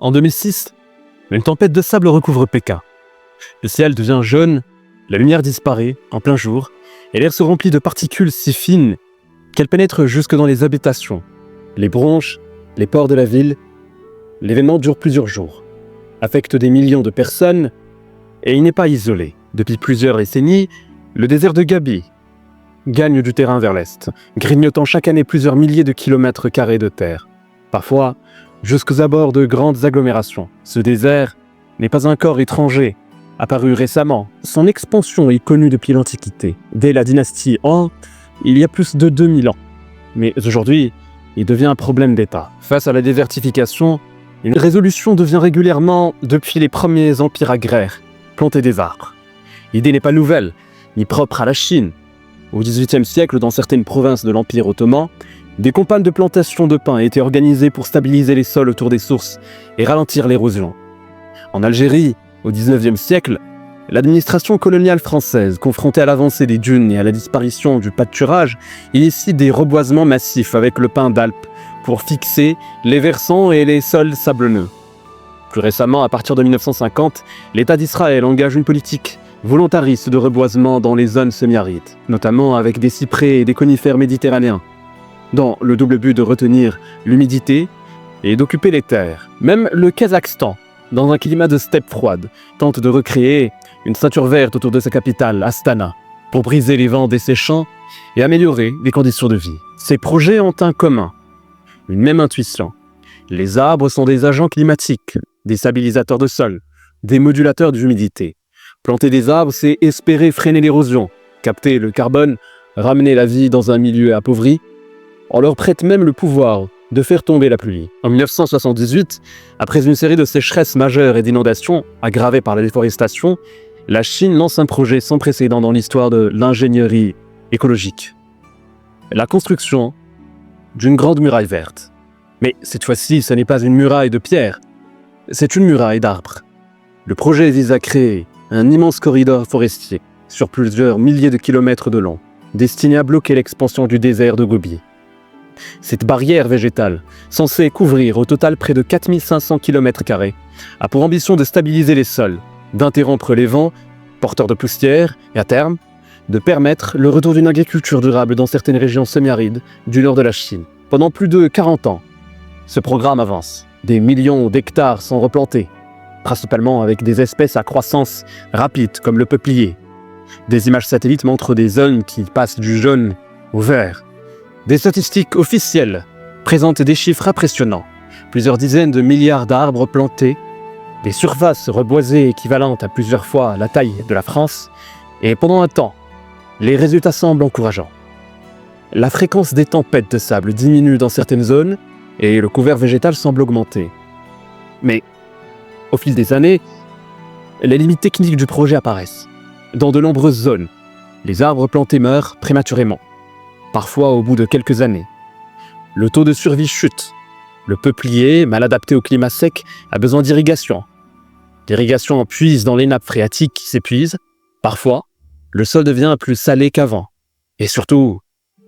En 2006, une tempête de sable recouvre Pékin. Le ciel devient jaune, la lumière disparaît en plein jour, et l'air se remplit de particules si fines qu'elles pénètrent jusque dans les habitations, les bronches, les ports de la ville. L'événement dure plusieurs jours, affecte des millions de personnes, et il n'est pas isolé. Depuis plusieurs décennies, le désert de Gobi gagne du terrain vers l'est, grignotant chaque année plusieurs milliers de kilomètres carrés de terre, parfois jusqu'aux abords de grandes agglomérations. Ce désert n'est pas un corps étranger, apparu récemment. Son expansion est connue depuis l'Antiquité, dès la dynastie Han, il y a plus de 2000 ans. Mais aujourd'hui, il devient un problème d'État. Face à la désertification, une résolution devient régulièrement, depuis les premiers empires agraires, planter des arbres. L'idée n'est pas nouvelle, ni propre à la Chine. Au XVIIIe siècle, dans certaines provinces de l'Empire ottoman, des campagnes de plantation de pins étaient organisées pour stabiliser les sols autour des sources et ralentir l'érosion. En Algérie, au XIXe siècle, l'administration coloniale française, confrontée à l'avancée des dunes et à la disparition du pâturage, initie des reboisements massifs avec le pin d'Alpes pour fixer les versants et les sols sablonneux. Plus récemment, à partir de 1950, l'État d'Israël engage une politique volontariste de reboisement dans les zones semi-arides, notamment avec des cyprès et des conifères méditerranéens, dans le double but de retenir l'humidité et d'occuper les terres. Même le Kazakhstan, dans un climat de steppe froide, tente de recréer une ceinture verte autour de sa capitale, Astana, pour briser les vents desséchants et améliorer les conditions de vie. Ces projets ont un commun, une même intuition. Les arbres sont des agents climatiques, des stabilisateurs de sol, des modulateurs d'humidité. Planter des arbres, c'est espérer freiner l'érosion, capter le carbone, ramener la vie dans un milieu appauvri. On leur prête même le pouvoir de faire tomber la pluie. En 1978, après une série de sécheresses majeures et d'inondations aggravées par la déforestation, la Chine lance un projet sans précédent dans l'histoire de l'ingénierie écologique. La construction d'une grande muraille verte. Mais cette fois-ci, ce n'est pas une muraille de pierre, c'est une muraille d'arbres. Le projet vise à créer un immense corridor forestier sur plusieurs milliers de kilomètres de long, destiné à bloquer l'expansion du désert de Gobi. Cette barrière végétale, censée couvrir au total près de 4500 km², a pour ambition de stabiliser les sols, d'interrompre les vents porteurs de poussière et à terme, de permettre le retour d'une agriculture durable dans certaines régions semi-arides du nord de la Chine. Pendant plus de 40 ans, ce programme avance. Des millions d'hectares sont replantés, principalement avec des espèces à croissance rapide comme le peuplier. Des images satellites montrent des zones qui passent du jaune au vert. Des statistiques officielles présentent des chiffres impressionnants. Plusieurs dizaines de milliards d'arbres plantés, des surfaces reboisées équivalentes à plusieurs fois la taille de la France, et pendant un temps, les résultats semblent encourageants. La fréquence des tempêtes de sable diminue dans certaines zones et le couvert végétal semble augmenter. Mais, au fil des années, les limites techniques du projet apparaissent. Dans de nombreuses zones, les arbres plantés meurent prématurément, parfois au bout de quelques années. Le taux de survie chute. Le peuplier, mal adapté au climat sec, a besoin d'irrigation. L'irrigation puise dans les nappes phréatiques qui s'épuisent. Parfois, le sol devient plus salé qu'avant. Et surtout,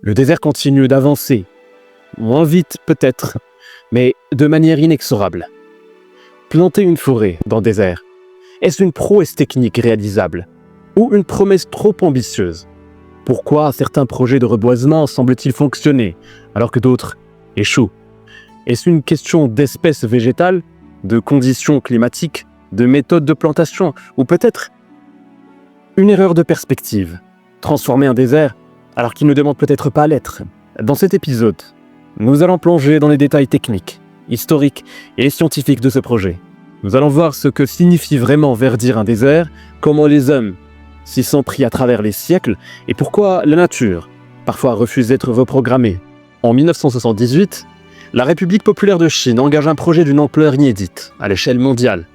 le désert continue d'avancer. Moins vite peut-être, mais de manière inexorable. Planter une forêt dans le désert, est-ce une prouesse technique réalisable ou une promesse trop ambitieuse? Pourquoi certains projets de reboisement semblent-ils fonctionner alors que d'autres échouent? Est-ce une question d'espèces végétales, de conditions climatiques, de méthodes de plantation ou peut-être une erreur de perspective? Transformer un désert alors qu'il ne demande peut-être pas à l'être. Dans cet épisode, nous allons plonger dans les détails techniques, historiques et scientifiques de ce projet. Nous allons voir ce que signifie vraiment verdir un désert, comment les hommes s'y sont pris à travers les siècles et pourquoi la nature parfois refuse d'être reprogrammée. En 1978, la République populaire de Chine engage un projet d'une ampleur inédite à l'échelle mondiale,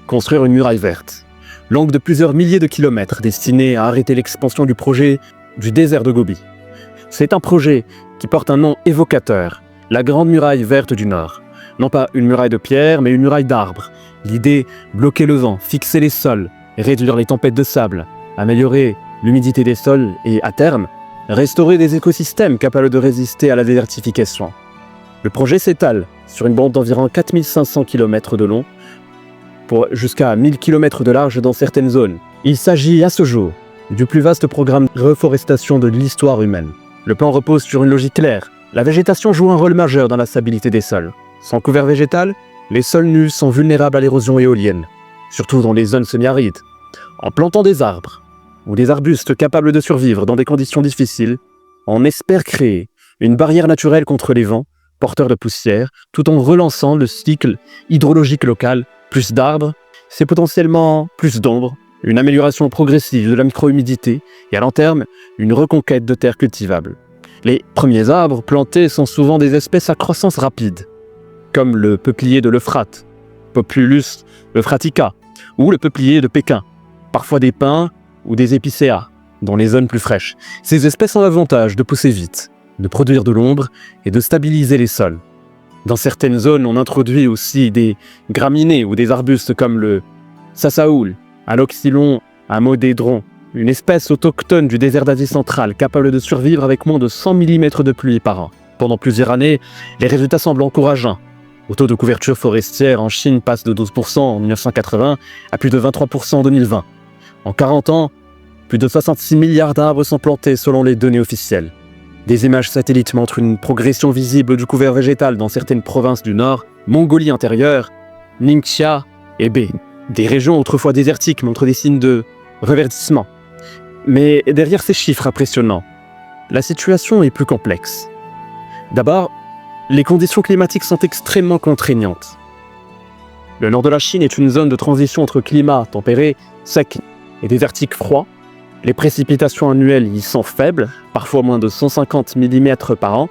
construire une muraille verte, longue de plusieurs milliers de kilomètres destinée à arrêter l'expansion du projet du désert de Gobi. C'est un projet qui porte un nom évocateur, la Grande Muraille Verte du Nord. Non pas une muraille de pierre, mais une muraille d'arbres. L'idée, bloquer le vent, fixer les sols, réduire les tempêtes de sable, améliorer l'humidité des sols et, à terme, restaurer des écosystèmes capables de résister à la désertification. Le projet s'étale sur une bande d'environ 4500 km de long pour jusqu'à 1000 km de large dans certaines zones. Il s'agit à ce jour du plus vaste programme de reforestation de l'histoire humaine. Le plan repose sur une logique claire. La végétation joue un rôle majeur dans la stabilité des sols. Sans couvert végétal, les sols nus sont vulnérables à l'érosion éolienne, surtout dans les zones semi-arides. En plantant des arbres ou des arbustes capables de survivre dans des conditions difficiles, on espère créer une barrière naturelle contre les vents, porteurs de poussière, tout en relançant le cycle hydrologique local. Plus d'arbres, c'est potentiellement plus d'ombre, une amélioration progressive de la micro-humidité et à long terme, une reconquête de terres cultivables. Les premiers arbres plantés sont souvent des espèces à croissance rapide, comme le peuplier de l'Euphrate, Populus euphratica, ou le peuplier de Pékin, parfois des pins ou des épicéas, dans les zones plus fraîches. Ces espèces ont l'avantage de pousser vite, de produire de l'ombre et de stabiliser les sols. Dans certaines zones, on introduit aussi des graminées ou des arbustes comme le sassaoul, Aloxylon amodédron, une espèce autochtone du désert d'Asie centrale capable de survivre avec moins de 100 mm de pluie par an. Pendant plusieurs années, les résultats semblent encourageants. Le taux de couverture forestière en Chine passe de 12% en 1980 à plus de 23% en 2020. En 40 ans, plus de 66 milliards d'arbres sont plantés selon les données officielles. Des images satellites montrent une progression visible du couvert végétal dans certaines provinces du Nord, Mongolie intérieure, Ningxia et Hebei. Des régions autrefois désertiques montrent des signes de reverdissement. Mais derrière ces chiffres impressionnants, la situation est plus complexe. D'abord, les conditions climatiques sont extrêmement contraignantes. Le nord de la Chine est une zone de transition entre climat tempéré, sec et désertique froid. Les précipitations annuelles y sont faibles, parfois moins de 150 mm par an,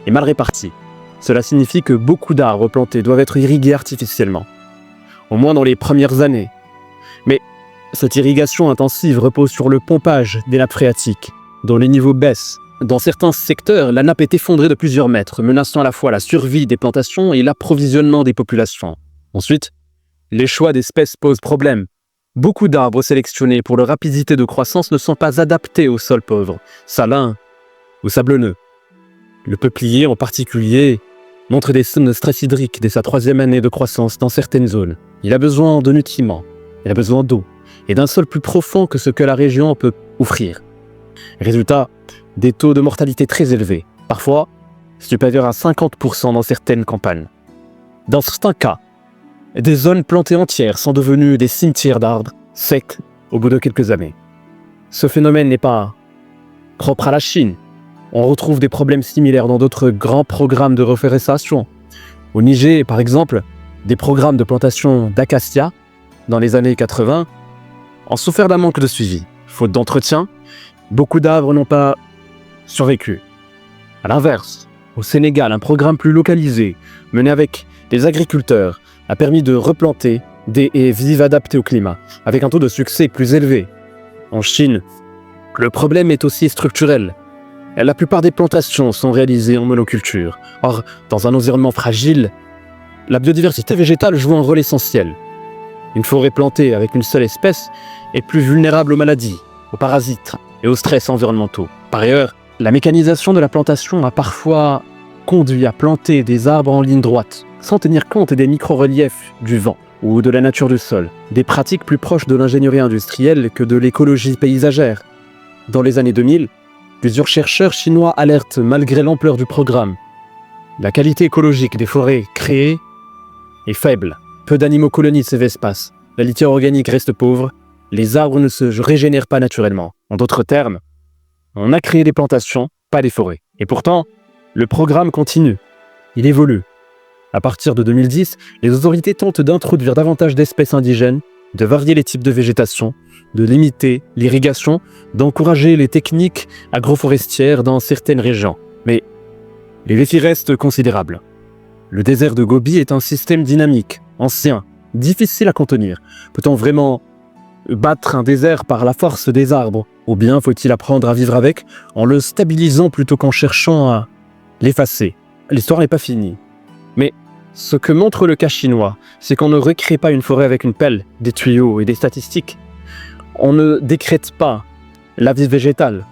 et mal réparties. Cela signifie que beaucoup d'arbres plantés doivent être irrigués artificiellement, au moins dans les premières années. Mais cette irrigation intensive repose sur le pompage des nappes phréatiques, dont les niveaux baissent. Dans certains secteurs, la nappe est effondrée de plusieurs mètres, menaçant à la fois la survie des plantations et l'approvisionnement des populations. Ensuite, les choix d'espèces posent problème. Beaucoup d'arbres sélectionnés pour leur rapidité de croissance ne sont pas adaptés aux sols pauvres, salins ou sablonneux. Le peuplier en particulier montre des signes de stress hydrique dès sa 3e année de croissance dans certaines zones. Il a besoin de nutriments, il a besoin d'eau et d'un sol plus profond que ce que la région peut offrir. Résultat, des taux de mortalité très élevés, parfois supérieurs à 50% dans certaines campagnes. Dans certains cas, des zones plantées entières sont devenues des cimetières d'arbres secs au bout de quelques années. Ce phénomène n'est pas propre à la Chine. On retrouve des problèmes similaires dans d'autres grands programmes de reforestation. Au Niger, par exemple, des programmes de plantation d'acacia dans les années 80 ont souffert d'un manque de suivi. Faute d'entretien, beaucoup d'arbres n'ont pas survécu. À l'inverse, au Sénégal, un programme plus localisé, mené avec des agriculteurs, a permis de replanter des haies vives adaptées au climat, avec un taux de succès plus élevé. En Chine, le problème est aussi structurel. La plupart des plantations sont réalisées en monoculture. Or, dans un environnement fragile, la biodiversité végétale joue un rôle essentiel. Une forêt plantée avec une seule espèce est plus vulnérable aux maladies, aux parasites et aux stress environnementaux. Par ailleurs, la mécanisation de la plantation a parfois conduit à planter des arbres en ligne droite, sans tenir compte des micro-reliefs du vent ou de la nature du sol, des pratiques plus proches de l'ingénierie industrielle que de l'écologie paysagère. Dans les années 2000, plusieurs chercheurs chinois alertent malgré l'ampleur du programme. La qualité écologique des forêts créées est faible. Peu d'animaux colonisent ces espaces. La litière organique reste pauvre. Les arbres ne se régénèrent pas naturellement. En d'autres termes, on a créé des plantations, pas des forêts. Et pourtant, le programme continue. Il évolue. À partir de 2010, les autorités tentent d'introduire davantage d'espèces indigènes, de varier les types de végétation, de limiter l'irrigation, d'encourager les techniques agroforestières dans certaines régions. Mais les défis restent considérables. Le désert de Gobi est un système dynamique, ancien, difficile à contenir. Peut-on vraiment battre un désert par la force des arbres? Ou bien faut-il apprendre à vivre avec en le stabilisant plutôt qu'en cherchant à l'effacer? L'histoire n'est pas finie. Mais ce que montre le cas chinois, c'est qu'on ne recrée pas une forêt avec une pelle, des tuyaux et des statistiques. On ne décrète pas la vie végétale.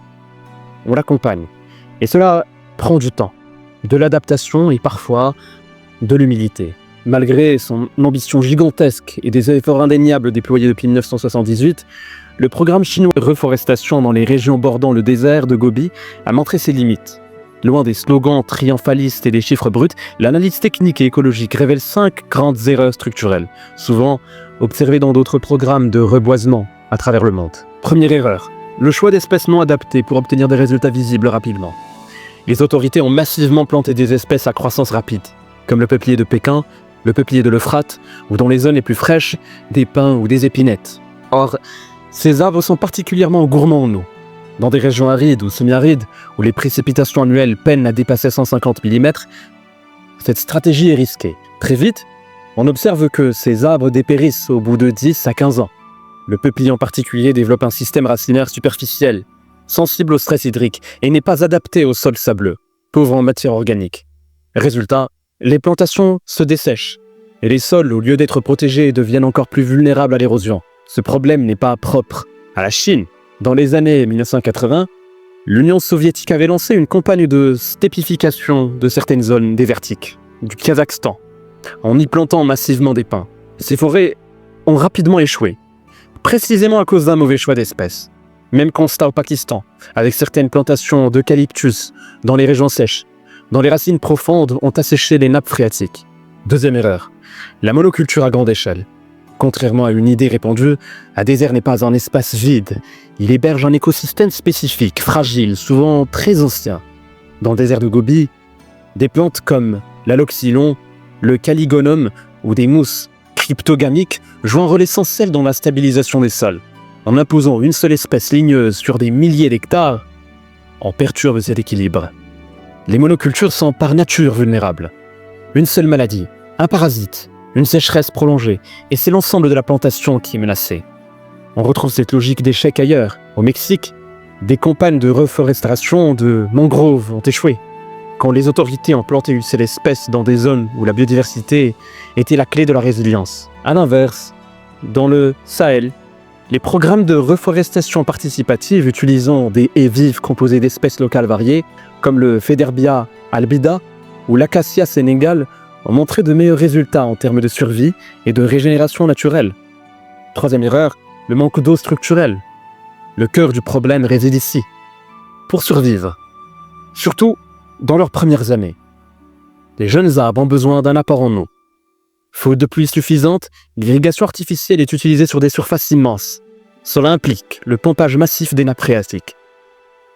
On l'accompagne. Et cela prend du temps. de l'adaptation et parfois de l'humilité. Malgré son ambition gigantesque et des efforts indéniables déployés depuis 1978, le programme chinois de reforestation dans les régions bordant le désert de Gobi a montré ses limites. Loin des slogans triomphalistes et des chiffres bruts, l'analyse technique et écologique révèle 5 grandes erreurs structurelles, souvent observées dans d'autres programmes de reboisement à travers le monde. Première erreur, le choix d'espèces non adaptées pour obtenir des résultats visibles rapidement. Les autorités ont massivement planté des espèces à croissance rapide, comme le peuplier de Pékin, le peuplier de l'Euphrate, ou dans les zones les plus fraîches, des pins ou des épinettes. Or, ces arbres sont particulièrement gourmands en eau. Dans des régions arides ou semi-arides, où les précipitations annuelles peinent à dépasser 150 mm, cette stratégie est risquée. Très vite, on observe que ces arbres dépérissent au bout de 10 à 15 ans. Le peuplier en particulier développe un système racinaire superficiel, sensible au stress hydrique et n'est pas adapté au sol sableux, pauvre en matière organique. Résultat, les plantations se dessèchent et les sols, au lieu d'être protégés, deviennent encore plus vulnérables à l'érosion. Ce problème n'est pas propre à la Chine. Dans les années 1980, l'Union soviétique avait lancé une campagne de stépification de certaines zones désertiques, du Kazakhstan, en y plantant massivement des pins. Ces forêts ont rapidement échoué, précisément à cause d'un mauvais choix d'espèces. Même constat au Pakistan, avec certaines plantations d'eucalyptus dans les régions sèches, dont les racines profondes ont asséché les nappes phréatiques. Deuxième erreur, la monoculture à grande échelle. Contrairement à une idée répandue, un désert n'est pas un espace vide. Il héberge un écosystème spécifique, fragile, souvent très ancien. Dans le désert de Gobi, des plantes comme l'aloxylon, le caligonum ou des mousses cryptogamiques jouent un rôle essentiel dans la stabilisation des sols. En imposant une seule espèce ligneuse sur des milliers d'hectares, on perturbe cet équilibre. Les monocultures sont par nature vulnérables. Une seule maladie, un parasite, une sécheresse prolongée, et c'est l'ensemble de la plantation qui est menacée. On retrouve cette logique d'échec ailleurs. Au Mexique, des campagnes de reforestation de mangroves ont échoué, quand les autorités ont planté une seule espèce dans des zones où la biodiversité était la clé de la résilience. À l'inverse, dans le Sahel, les programmes de reforestation participative utilisant des haies vives composées d'espèces locales variées, comme le Federbia albida ou l'Acacia sénégal, ont montré de meilleurs résultats en termes de survie et de régénération naturelle. Troisième erreur, le manque d'eau structurelle. Le cœur du problème réside ici. Pour survivre, surtout dans leurs premières années, les jeunes arbres ont besoin d'un apport en eau. Faute de pluie suffisante, l'irrigation artificielle est utilisée sur des surfaces immenses. Cela implique le pompage massif des nappes phréatiques.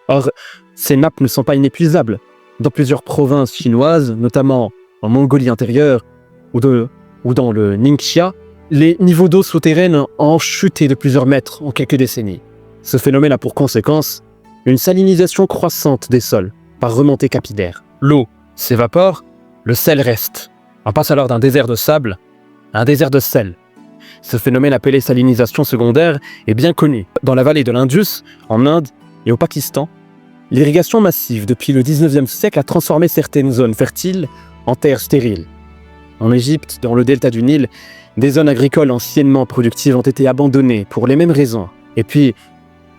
Or, ces nappes ne sont pas inépuisables. Dans plusieurs provinces chinoises, notamment en Mongolie intérieure ou dans le Ningxia, les niveaux d'eau souterraine ont chuté de plusieurs mètres en quelques décennies. Ce phénomène a pour conséquence une salinisation croissante des sols par remontée capillaire. L'eau s'évapore, le sel reste. On passe alors d'un désert de sable à un désert de sel. Ce phénomène appelé salinisation secondaire est bien connu. Dans la vallée de l'Indus, en Inde et au Pakistan, l'irrigation massive depuis le 19e siècle a transformé certaines zones fertiles en terres stériles. En Égypte, dans le delta du Nil, des zones agricoles anciennement productives ont été abandonnées pour les mêmes raisons. Et puis,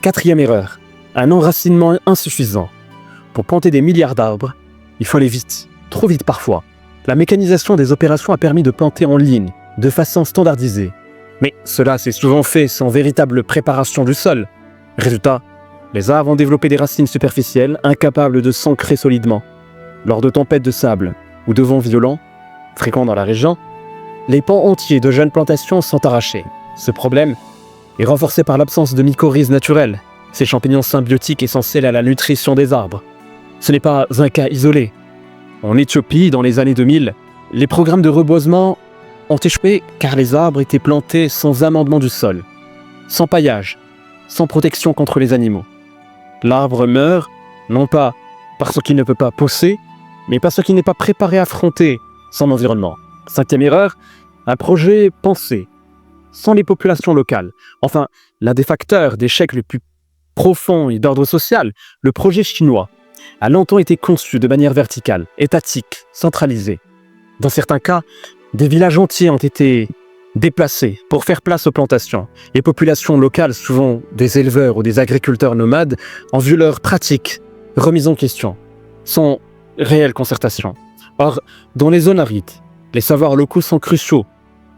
quatrième erreur, un enracinement insuffisant. Pour planter des milliards d'arbres, il faut aller vite, trop vite parfois. La mécanisation des opérations a permis de planter en ligne, de façon standardisée. Mais cela s'est souvent fait sans véritable préparation du sol. Résultat, les arbres ont développé des racines superficielles, incapables de s'ancrer solidement. Lors de tempêtes de sable ou de vents violents, fréquents dans la région, les pans entiers de jeunes plantations sont arrachés. Ce problème est renforcé par l'absence de mycorhizes naturelles, ces champignons symbiotiques essentiels à la nutrition des arbres. Ce n'est pas un cas isolé. En Éthiopie, dans les années 2000, les programmes de reboisement ont échoué car les arbres étaient plantés sans amendement du sol, sans paillage, sans protection contre les animaux. L'arbre meurt, non pas parce qu'il ne peut pas pousser, mais parce qu'il n'est pas préparé à affronter son environnement. Cinquième erreur, un projet pensé, sans les populations locales. Enfin, l'un des facteurs d'échec les plus profonds et d'ordre social, le projet chinois, a longtemps été conçu de manière verticale, étatique, centralisée. Dans certains cas, des villages entiers ont été déplacés pour faire place aux plantations. Les populations locales, souvent des éleveurs ou des agriculteurs nomades, ont vu leurs pratiques remises en question. Sans réelle concertation. Or, dans les zones arides, les savoirs locaux sont cruciaux.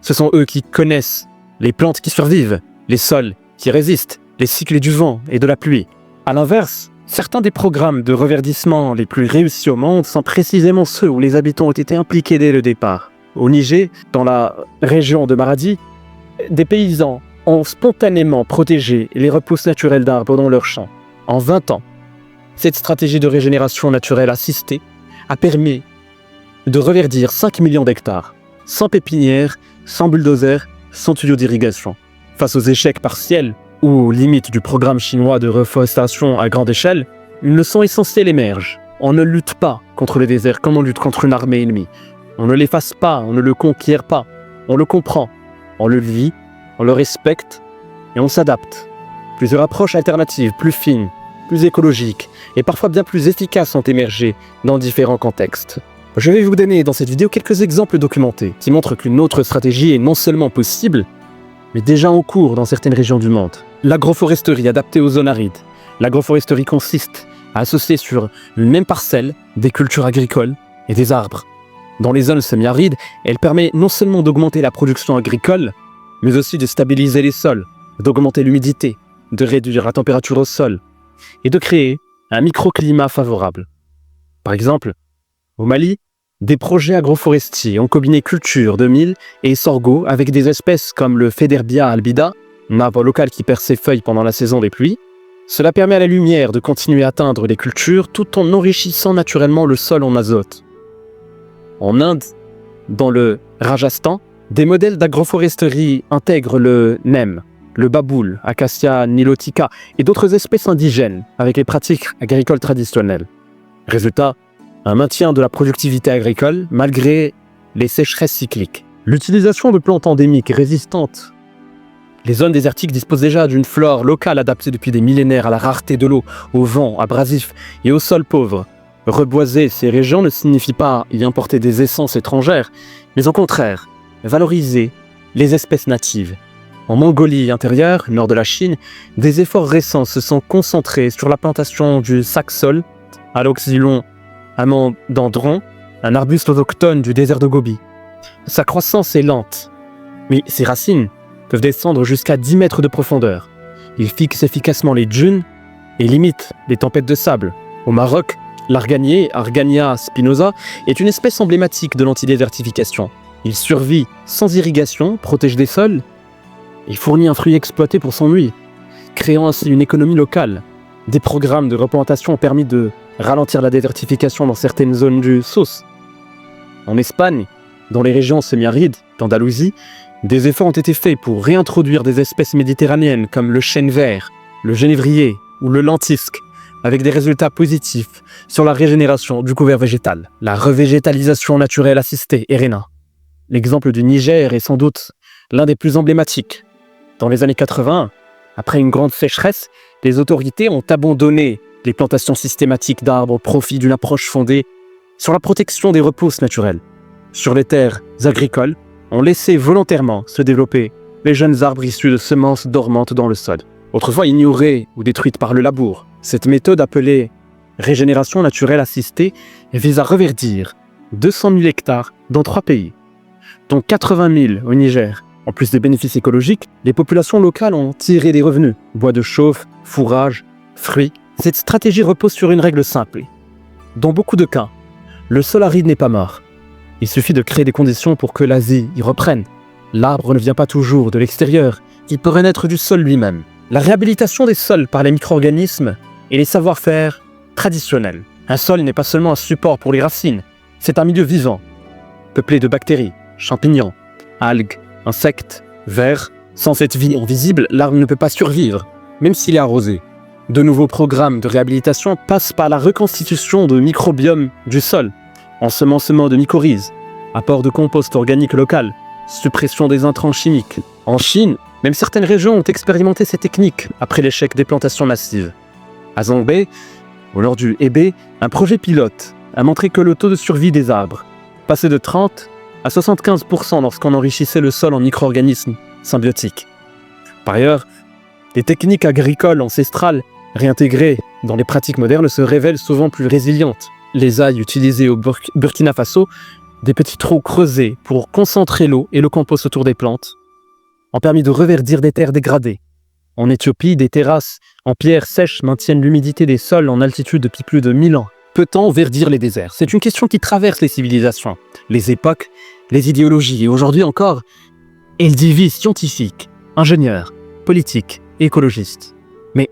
Ce sont eux qui connaissent les plantes qui survivent, les sols qui résistent, les cycles du vent et de la pluie. À l'inverse, certains des programmes de reverdissement les plus réussis au monde sont précisément ceux où les habitants ont été impliqués dès le départ. Au Niger, dans la région de Maradi, des paysans ont spontanément protégé les repousses naturelles d'arbres dans leurs champs. En 20 ans, cette stratégie de régénération naturelle assistée a permis de reverdir 5 millions d'hectares, sans pépinière, sans bulldozer, sans tuyaux d'irrigation. Face aux échecs partiels ou aux limites du programme chinois de reforestation à grande échelle, une leçon essentielle émerge. On ne lutte pas contre le désert comme on lutte contre une armée ennemie. On ne l'efface pas, on ne le conquiert pas. On le comprend, on le vit, on le respecte et on s'adapte. Plusieurs approches alternatives, plus fines, plus écologiques et parfois bien plus efficaces ont émergé dans différents contextes. Je vais vous donner dans cette vidéo quelques exemples documentés qui montrent qu'une autre stratégie est non seulement possible, mais déjà en cours dans certaines régions du monde. L'agroforesterie adaptée aux zones arides. L'agroforesterie consiste à associer sur une même parcelle des cultures agricoles et des arbres. Dans les zones semi-arides, elle permet non seulement d'augmenter la production agricole, mais aussi de stabiliser les sols, d'augmenter l'humidité, de réduire la température au sol et de créer un microclimat favorable. Par exemple, au Mali, des projets agroforestiers ont combiné culture de mil et sorgho avec des espèces comme le Federbia albida, un arbre local qui perd ses feuilles pendant la saison des pluies. Cela permet à la lumière de continuer à atteindre les cultures tout en enrichissant naturellement le sol en azote. En Inde, dans le Rajasthan, des modèles d'agroforesterie intègrent le neem, le baboul, Acacia nilotica et d'autres espèces indigènes avec les pratiques agricoles traditionnelles. Résultat, un maintien de la productivité agricole malgré les sécheresses cycliques. L'utilisation de plantes endémiques résistantes. Les zones désertiques disposent déjà d'une flore locale adaptée depuis des millénaires à la rareté de l'eau, au vent abrasif et au sol pauvre. Reboiser ces régions ne signifie pas y importer des essences étrangères, mais au contraire, valoriser les espèces natives. En Mongolie intérieure, nord de la Chine, des efforts récents se sont concentrés sur la plantation du sacsol, Aloxylon amandandron, un arbuste autochtone du désert de Gobi. Sa croissance est lente, mais ses racines peuvent descendre jusqu'à 10 mètres de profondeur. Il fixe efficacement les dunes et limite les tempêtes de sable. Au Maroc, l'arganier, Argania spinosa, est une espèce emblématique de l'antidésertification. Il survit sans irrigation, protège des sols et fournit un fruit exploité pour son huile, créant ainsi une économie locale. Des programmes de replantation ont permis de ralentir la désertification dans certaines zones du Souss. En Espagne, dans les régions semi-arides, d'Andalousie, des efforts ont été faits pour réintroduire des espèces méditerranéennes comme le chêne vert, le genévrier ou le lentisque, avec des résultats positifs sur la régénération du couvert végétal. La revégétalisation naturelle assistée, RNA. L'exemple du Niger est sans doute l'un des plus emblématiques. Dans les années 80, après une grande sécheresse, les autorités ont abandonné les plantations systématiques d'arbres au profit d'une approche fondée sur la protection des repousses naturelles. Sur les terres agricoles, on laissait volontairement se développer les jeunes arbres issus de semences dormantes dans le sol, autrefois ignorées ou détruites par le labour. Cette méthode appelée régénération naturelle assistée vise à reverdir 200 000 hectares dans 3 pays, dont 80 000 au Niger. En plus des bénéfices écologiques, les populations locales ont tiré des revenus, bois de chauffe, fourrage, fruits. Cette stratégie repose sur une règle simple. Dans beaucoup de cas, le sol aride n'est pas mort. Il suffit de créer des conditions pour que l'Asie y reprenne. L'arbre ne vient pas toujours de l'extérieur, il peut renaître du sol lui-même. La réhabilitation des sols par les micro-organismes et les savoir-faire traditionnels. Un sol n'est pas seulement un support pour les racines, c'est un milieu vivant, peuplé de bactéries, champignons, algues, insectes, vers. Sans cette vie invisible, l'arbre ne peut pas survivre, même s'il est arrosé. De nouveaux programmes de réhabilitation passent par la reconstitution de microbiomes du sol, ensemencement de mycorhizes, apport de compost organique local, suppression des intrants chimiques. En Chine, même certaines régions ont expérimenté ces techniques après l'échec des plantations massives. À Zhongbei, au nord du Hebei, un projet pilote a montré que le taux de survie des arbres passait de 30 à 75% lorsqu'on enrichissait le sol en micro-organismes symbiotiques. Par ailleurs, les techniques agricoles ancestrales réintégrées dans les pratiques modernes se révèlent souvent plus résilientes. les ailes utilisées au Burkina Faso, des petits trous creusés pour concentrer l'eau et le compost autour des plantes, ont permis de reverdir des terres dégradées. En Éthiopie, des terrasses en pierre sèche maintiennent l'humidité des sols en altitude depuis plus de 1000 ans. Peut-on verdir les déserts? C'est une question qui traverse les civilisations, les époques, les idéologies et aujourd'hui encore, elle divise scientifiques, ingénieurs, politiques et écologistes. Mais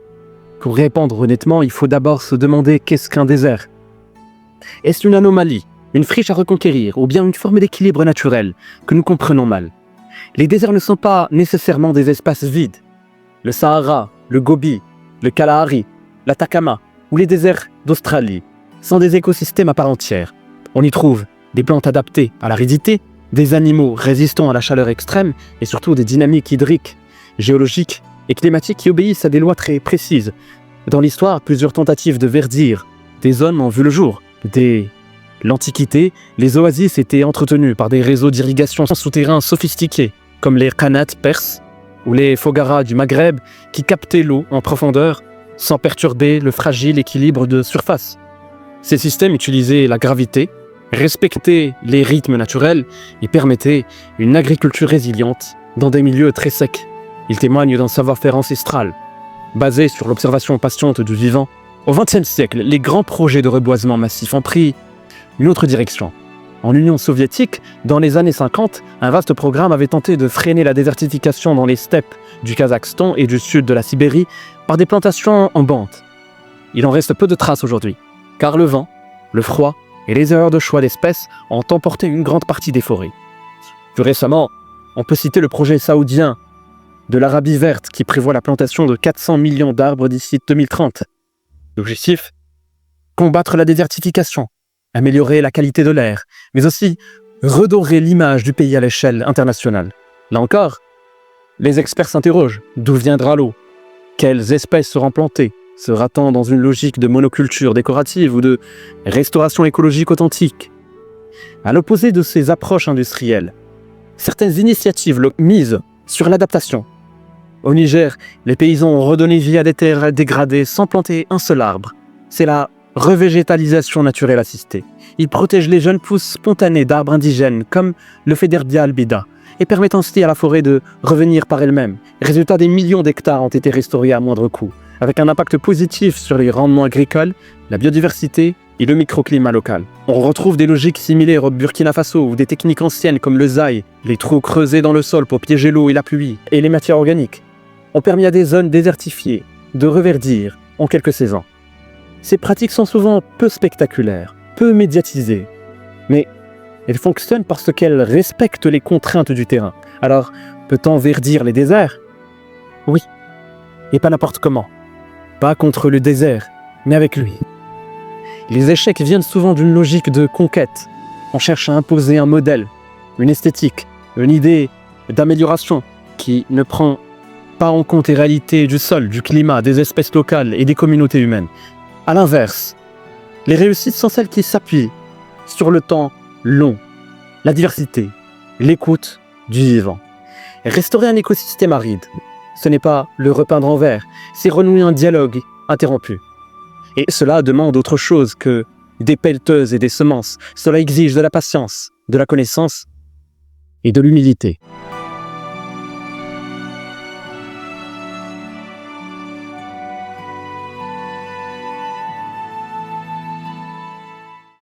pour répondre honnêtement, il faut d'abord se demander qu'est-ce qu'un désert? Est-ce une anomalie, une friche à reconquérir ou bien une forme d'équilibre naturel que nous comprenons mal? Les déserts ne sont pas nécessairement des espaces vides. Le Sahara, le Gobi, le Kalahari, l'Atacama ou les déserts d'Australie sont des écosystèmes à part entière. On y trouve des plantes adaptées à l'aridité, des animaux résistants à la chaleur extrême et surtout des dynamiques hydriques, géologiques et climatiques qui obéissent à des lois très précises. Dans l'histoire, plusieurs tentatives de verdir des zones ont vu le jour. Dès l'Antiquité, les oasis étaient entretenues par des réseaux d'irrigation souterrains sophistiqués, comme les qanats perses ou les fogaras du Maghreb, qui captaient l'eau en profondeur sans perturber le fragile équilibre de surface. Ces systèmes utilisaient la gravité, respectaient les rythmes naturels et permettaient une agriculture résiliente dans des milieux très secs. Ils témoignent d'un savoir-faire ancestral, basé sur l'observation patiente du vivant. Au XXe siècle, les grands projets de reboisement massif ont pris une autre direction. En Union soviétique, dans les années 50, un vaste programme avait tenté de freiner la désertification dans les steppes du Kazakhstan et du sud de la Sibérie par des plantations en bande. Il en reste peu de traces aujourd'hui, car le vent, le froid et les erreurs de choix d'espèces ont emporté une grande partie des forêts. Plus récemment, on peut citer le projet saoudien de l'Arabie verte qui prévoit la plantation de 400 millions d'arbres d'ici 2030. L'objectif ? Combattre la désertification, améliorer la qualité de l'air, mais aussi redorer l'image du pays à l'échelle internationale. Là encore, les experts s'interrogent. D'où viendra l'eau? Quelles espèces seront plantées? Sera-t-on dans une logique de monoculture décorative ou de restauration écologique authentique? À l'opposé de ces approches industrielles, certaines initiatives misent sur l'adaptation. Au Niger, les paysans ont redonné vie à des terres dégradées sans planter un seul arbre. C'est la revégétalisation naturelle assistée. Ils protègent les jeunes pousses spontanées d'arbres indigènes comme le Federbia albida et permettent ainsi à la forêt de revenir par elle-même. Résultat, des millions d'hectares ont été restaurés à moindre coût, avec un impact positif sur les rendements agricoles, la biodiversité et le microclimat local. On retrouve des logiques similaires au Burkina Faso où des techniques anciennes comme le zaï, les trous creusés dans le sol pour piéger l'eau et la pluie, et les matières organiques, ont permis à des zones désertifiées de reverdir en quelques saisons. Ces pratiques sont souvent peu spectaculaires, peu médiatisées, mais elles fonctionnent parce qu'elles respectent les contraintes du terrain. Alors, peut-on verdir les déserts? Oui, et pas n'importe comment. Pas contre le désert, mais avec lui. Les échecs viennent souvent d'une logique de conquête. On cherche à imposer un modèle, une esthétique, une idée d'amélioration qui ne prend pas en compte les réalités du sol, du climat, des espèces locales et des communautés humaines. À l'inverse, les réussites sont celles qui s'appuient sur le temps long, la diversité, l'écoute du vivant. Restaurer un écosystème aride, ce n'est pas le repeindre en vert, c'est renouer un dialogue interrompu. Et cela demande autre chose que des pelleteuses et des semences. Cela exige de la patience, de la connaissance et de l'humilité.